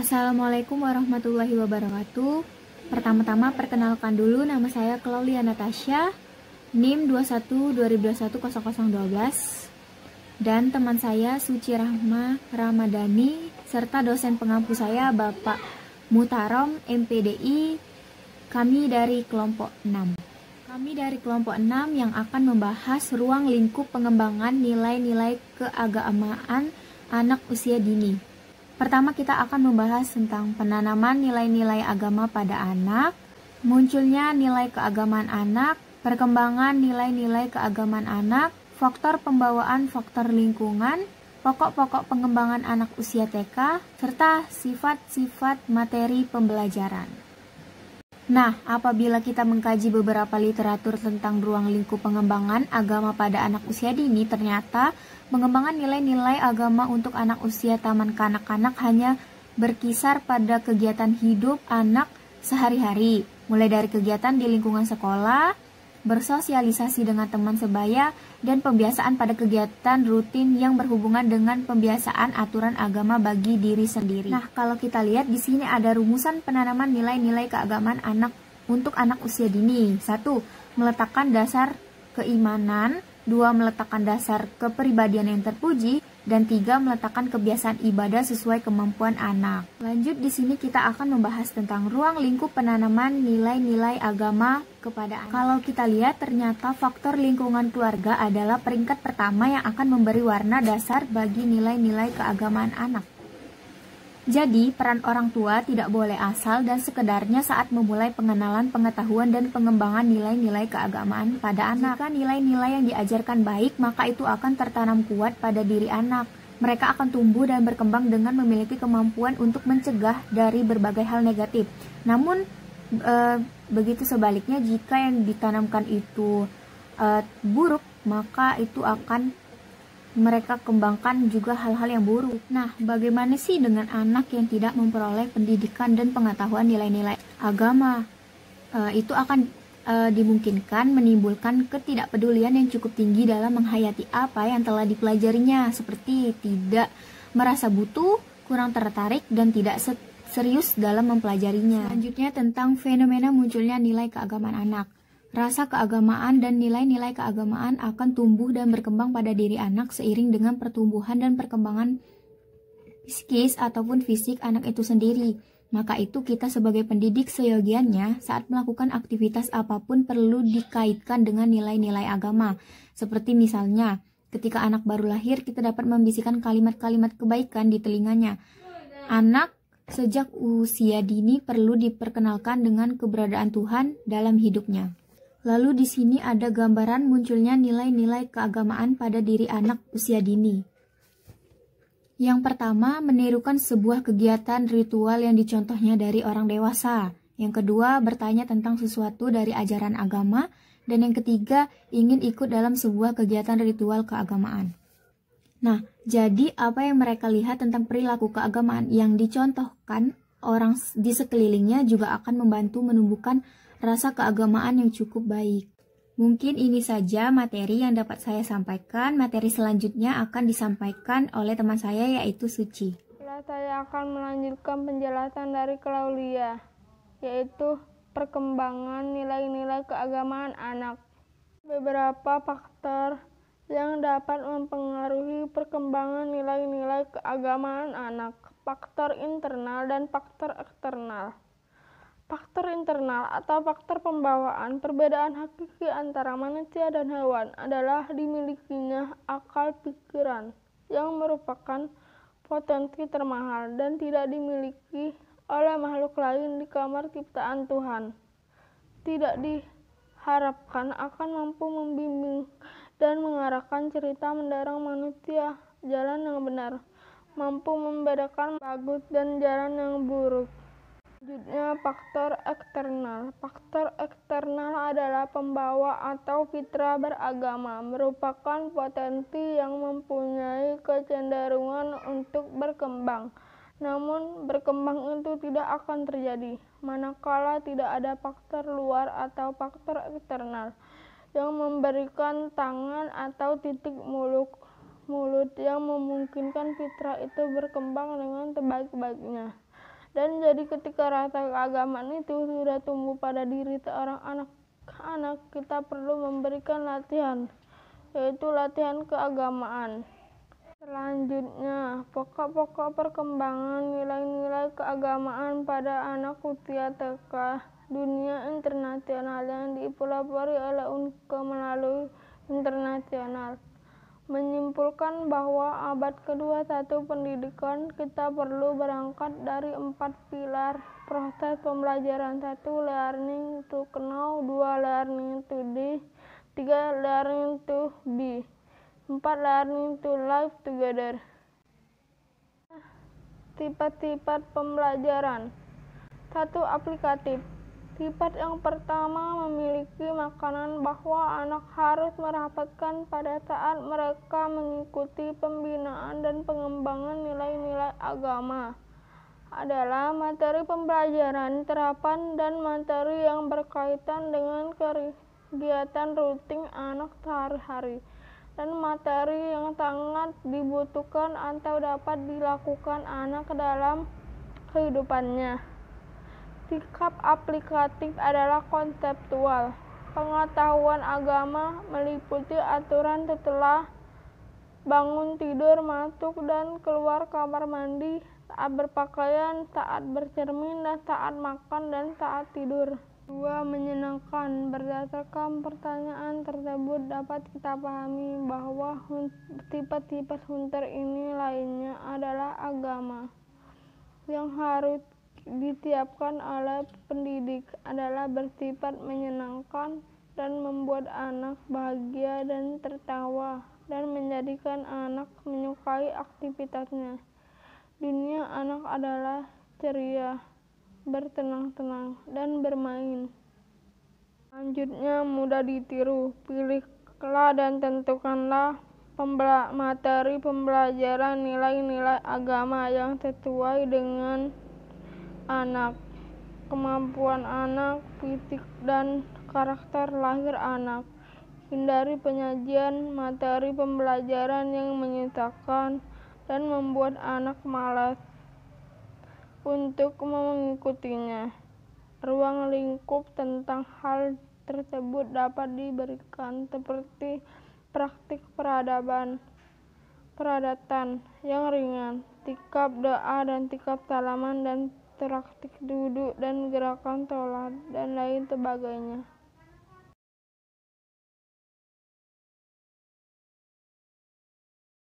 Assalamualaikum warahmatullahi wabarakatuh. Pertama-tama perkenalkan dulu, nama saya Claudia Natasha, NIM 21 2021 0012, dan teman saya Suci Rahma Ramadhani serta dosen pengampu saya Bapak Mutarom MPDI. Kami dari kelompok 6. Kami dari kelompok 6 yang akan membahas ruang lingkup pengembangan nilai-nilai keagamaan anak usia dini. Pertama kita akan membahas tentang penanaman nilai-nilai agama pada anak, munculnya nilai keagamaan anak, perkembangan nilai-nilai keagamaan anak, faktor pembawaan faktor lingkungan, pokok-pokok pengembangan anak usia TK, serta sifat-sifat materi pembelajaran. Nah, apabila kita mengkaji beberapa literatur tentang ruang lingkup pengembangan agama pada anak usia dini, ternyata pengembangan nilai-nilai agama untuk anak usia taman kanak-kanak hanya berkisar pada kegiatan hidup anak sehari-hari, mulai dari kegiatan di lingkungan sekolah, bersosialisasi dengan teman sebaya, dan pembiasaan pada kegiatan rutin yang berhubungan dengan pembiasaan aturan agama bagi diri sendiri. Nah, kalau kita lihat di sini ada rumusan penanaman nilai-nilai keagamaan anak untuk anak usia dini. 1. Meletakkan dasar keimanan. 2. Meletakkan dasar kepribadian yang terpuji. Dan 3. Meletakkan kebiasaan ibadah sesuai kemampuan anak. Lanjut, di sini kita akan membahas tentang ruang lingkup penanaman nilai-nilai agama kepada anak. Kalau kita lihat, ternyata faktor lingkungan keluarga adalah peringkat pertama yang akan memberi warna dasar bagi nilai-nilai keagamaan anak. Jadi, peran orang tua tidak boleh asal dan sekedarnya saat memulai pengenalan, pengetahuan, dan pengembangan nilai-nilai keagamaan pada anak. Jika nilai-nilai yang diajarkan baik, maka itu akan tertanam kuat pada diri anak. Mereka akan tumbuh dan berkembang dengan memiliki kemampuan untuk mencegah dari berbagai hal negatif. Namun, begitu sebaliknya, jika yang ditanamkan itu buruk, maka itu akan mereka kembangkan juga hal-hal yang buruk. Nah, bagaimana sih dengan anak yang tidak memperoleh pendidikan dan pengetahuan nilai-nilai agama? Itu akan dimungkinkan menimbulkan ketidakpedulian yang cukup tinggi dalam menghayati apa yang telah dipelajarinya, seperti tidak merasa butuh, kurang tertarik, dan tidak serius dalam mempelajarinya. Selanjutnya tentang fenomena munculnya nilai keagamaan anak. Rasa keagamaan dan nilai-nilai keagamaan akan tumbuh dan berkembang pada diri anak seiring dengan pertumbuhan dan perkembangan psikis ataupun fisik anak itu sendiri. Maka itu kita sebagai pendidik seyogianya saat melakukan aktivitas apapun perlu dikaitkan dengan nilai-nilai agama. Seperti misalnya, ketika anak baru lahir kita dapat membisikkan kalimat-kalimat kebaikan di telinganya. Anak sejak usia dini perlu diperkenalkan dengan keberadaan Tuhan dalam hidupnya. Lalu di sini ada gambaran munculnya nilai-nilai keagamaan pada diri anak usia dini. Yang pertama, menirukan sebuah kegiatan ritual yang dicontohnya dari orang dewasa. Yang kedua, bertanya tentang sesuatu dari ajaran agama. Dan yang ketiga, ingin ikut dalam sebuah kegiatan ritual keagamaan. Nah, jadi apa yang mereka lihat tentang perilaku keagamaan yang dicontohkan orang di sekelilingnya juga akan membantu menumbuhkan rasa keagamaan yang cukup baik. Mungkin ini saja materi yang dapat saya sampaikan. Materi selanjutnya akan disampaikan oleh teman saya yaitu Suci. Saya akan melanjutkan penjelasan dari Claudia, yaitu perkembangan nilai-nilai keagamaan anak. Beberapa faktor yang dapat mempengaruhi perkembangan nilai-nilai keagamaan anak. Faktor internal dan faktor eksternal. Faktor internal atau faktor pembawaan perbedaan hakiki antara manusia dan hewan adalah dimilikinya akal pikiran yang merupakan potensi termahal dan tidak dimiliki oleh makhluk lain di kamar ciptaan Tuhan. Tidak diharapkan akan mampu membimbing dan mengarahkan cerita mendorong manusia jalan yang benar, mampu membedakan bagus dan jalan yang buruk. Selanjutnya, faktor eksternal. Faktor eksternal adalah pembawa atau fitrah beragama, merupakan potensi yang mempunyai kecenderungan untuk berkembang. Namun, berkembang itu tidak akan terjadi, manakala tidak ada faktor luar atau faktor eksternal yang memberikan tangan atau titik mulut yang memungkinkan fitrah itu berkembang dengan sebaik-baiknya. Dan jadi ketika rasa keagamaan itu sudah tumbuh pada diri seorang anak-anak, kita perlu memberikan latihan, yaitu latihan keagamaan. Selanjutnya, pokok-pokok perkembangan nilai-nilai keagamaan pada anak usia TK. Dunia internasional yang dipelopori oleh UNESCO melalui internasional menyimpulkan bahwa abad ke-21 pendidikan kita perlu berangkat dari 4 pilar proses pembelajaran. 1. Learning to know. 2. Learning to do. 3. Learning to be. 4. Learning to live together. Sifat-sifat pembelajaran. 1. Aplikatif. Sifat yang pertama memiliki makanan bahwa anak harus merapatkan pada saat mereka mengikuti pembinaan dan pengembangan nilai-nilai agama adalah materi pembelajaran, terapan, dan materi yang berkaitan dengan kegiatan rutin anak sehari-hari, dan materi yang sangat dibutuhkan atau dapat dilakukan anak dalam kehidupannya. Sikap aplikatif adalah konseptual. Pengetahuan agama meliputi aturan setelah bangun tidur, masuk dan keluar kamar mandi, saat berpakaian, saat bercermin, dan saat makan dan saat tidur. 2. Menyenangkan. Berdasarkan pertanyaan tersebut dapat kita pahami bahwa sifat-sifat Hunter ini lainnya adalah agama. Yang harus disiapkan oleh pendidik adalah bersifat menyenangkan dan membuat anak bahagia dan tertawa dan menjadikan anak menyukai aktivitasnya. Dunia anak adalah ceria, bersenang-senang, dan bermain. Selanjutnya, mudah ditiru. Pilihlah dan tentukanlah materi pembelajaran nilai-nilai agama yang sesuai dengan anak, kemampuan anak, fisik dan karakter lahir anak. Hindari penyajian materi pembelajaran yang menyusahkan dan membuat anak malas untuk mengikutinya. Ruang lingkup tentang hal tersebut dapat diberikan seperti praktik peradatan yang ringan, sikap doa dan sikap salaman, dan praktik duduk dan gerakan sholat, dan lain sebagainya.